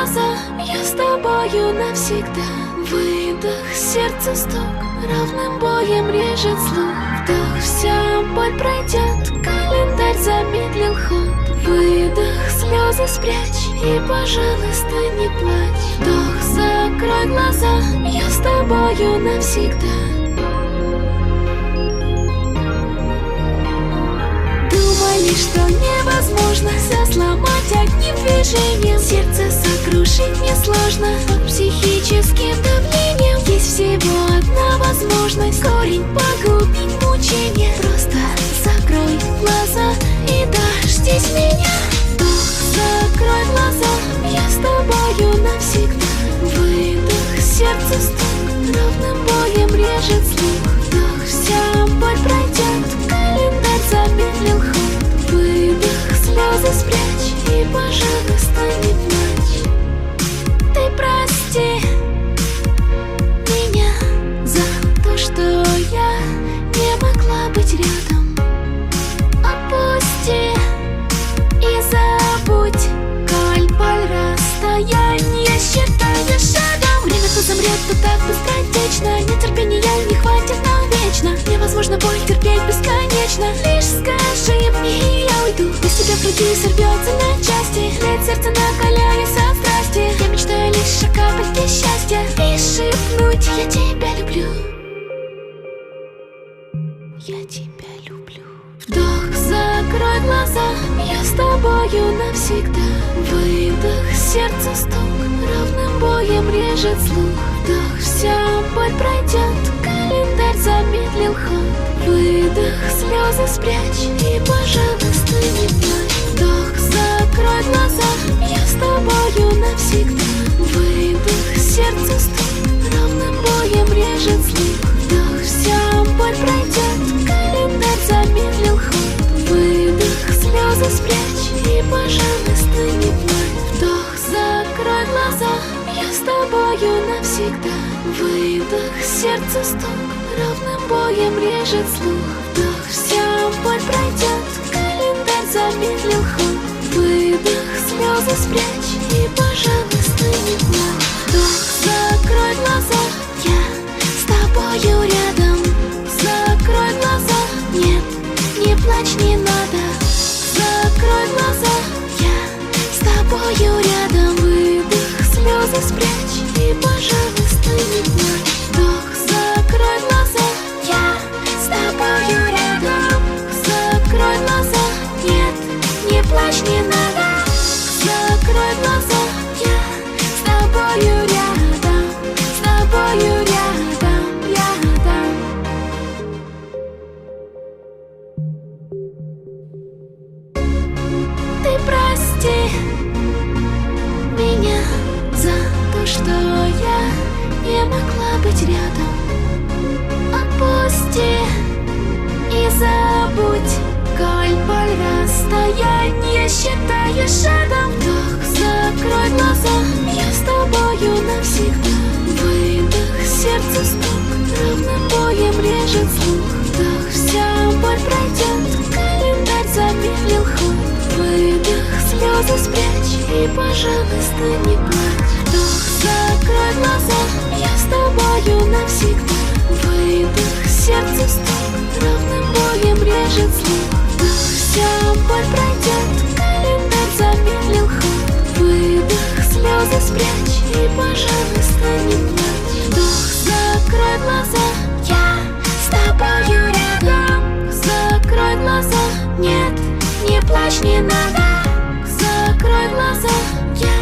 глаза, я с тобою навсегда. Выдох, сердце стук, равным боем режет слух. Вдох, вся боль пройдет, календарь замедлил ход. Выдох, слезы спрячь и, пожалуйста, не плачь. Вдох, закрой глаза, я с тобою навсегда. Думали, что невозможно все сломать одним движением. Сердце сокрушить несложно под психическим давлением. Есть всего одна возможность корень погубить мучение. Просто закрой глаза и дождись меня. Вдох, закрой глаза, я с тобою навсегда. Выдох, сердце стук, равным боем режет слух. Вдох, вся боль пройдет, календарь замедлил ход. Выдох, слезы спрячь и, пожалуйста, не плачь. Ты прости меня за то, что я не могла быть рядом. Отпусти и забудь, коль боль расстояние считаю шагом. Время то замрет, то так быстротечно. Нетерпения не хватит навечно. Невозможно боль терпеть бесконечно. Лишь скажи мне, и я уйду. Без тебя в груди сорвется на части. Лед сердце накаляясь от страсти. Я мечтаю лишь о капельке счастья и шепнуть: я тебя люблю. Я тебя люблю. Вдох, закрой глаза, я с тобою навсегда. Выдох, сердце стук, равным боем режет слух. Вдох, вся боль пройдет, календарь замедлил ход. Выдох, слезы спрячь и, пожалуйста, не плачь. Вдох, закрой глаза, я с тобою навсегда. Выдох, сердце стук, равным боем режет слух. Вдох, вся боль пройдет, календарь замедлил ход. Выдох, слезы спрячь и, пожалуйста, не плачь. Вдох, закрой глаза, я с тобою навсегда. Выдох, сердце стук, равным боем режет слух. Вдох, вся боль пройдет, календарь замедлил ход. Выдох, слезы спрячь и, пожалуйста, не плачь. Вдох, закрой глаза, я с тобою рядом. Закрой глаза, нет, не плачь, не надо. Закрой глаза, я с тобою рядом. Выдох, слезы спрячь и, пожалуйста, не плачь. Вдох, закрой глаза, я с тобою рядом. Закрой глаза, нет, не плачь, не надо. Закрой глаза, я с тобою рядом. С тобою рядом, рядом. Ты прости меня за то, что я не могла быть рядом. Отпусти и забудь, коль боль расстояние считаю шагом. Вдох, закрой глаза, я с тобою навсегда. Выдох, сердце стук, равным боем режет слух. Вдох, вся боль пройдет, календарь замедлил ход. Выдох, слезы спрячь и, пожалуйста, не плачь. Вдох, закрой глаза, я с тобою навсегда. Выдох, сердце стук, равным боем режет слух. Вдох, вся боль пройдет, календарь замедлил ход. Выдох, слезы спрячь и, пожалуйста, не плачь. Вдох, закрой глаза, я с тобою рядом. Закрой глаза, нет, не плачь, не надо. Закрой глаза, я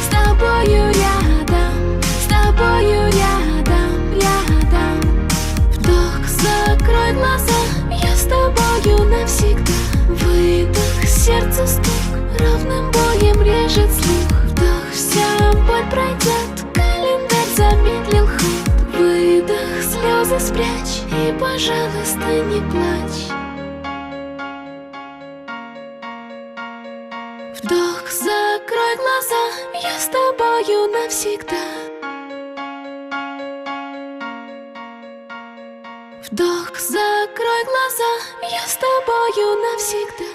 с тобою рядом. С тобою рядом, рядом. Вдох, закрой глаза, я с тобою навсегда. Выдох, сердце стук, равным боем режет слух. Вдох, вся боль пройдет, календарь замедлил ход. Выдох, слезы спрячь и, пожалуйста, не плачь. Вдох, закрой глаза, я с тобою навсегда. Вдох, закрой глаза, я с тобою навсегда.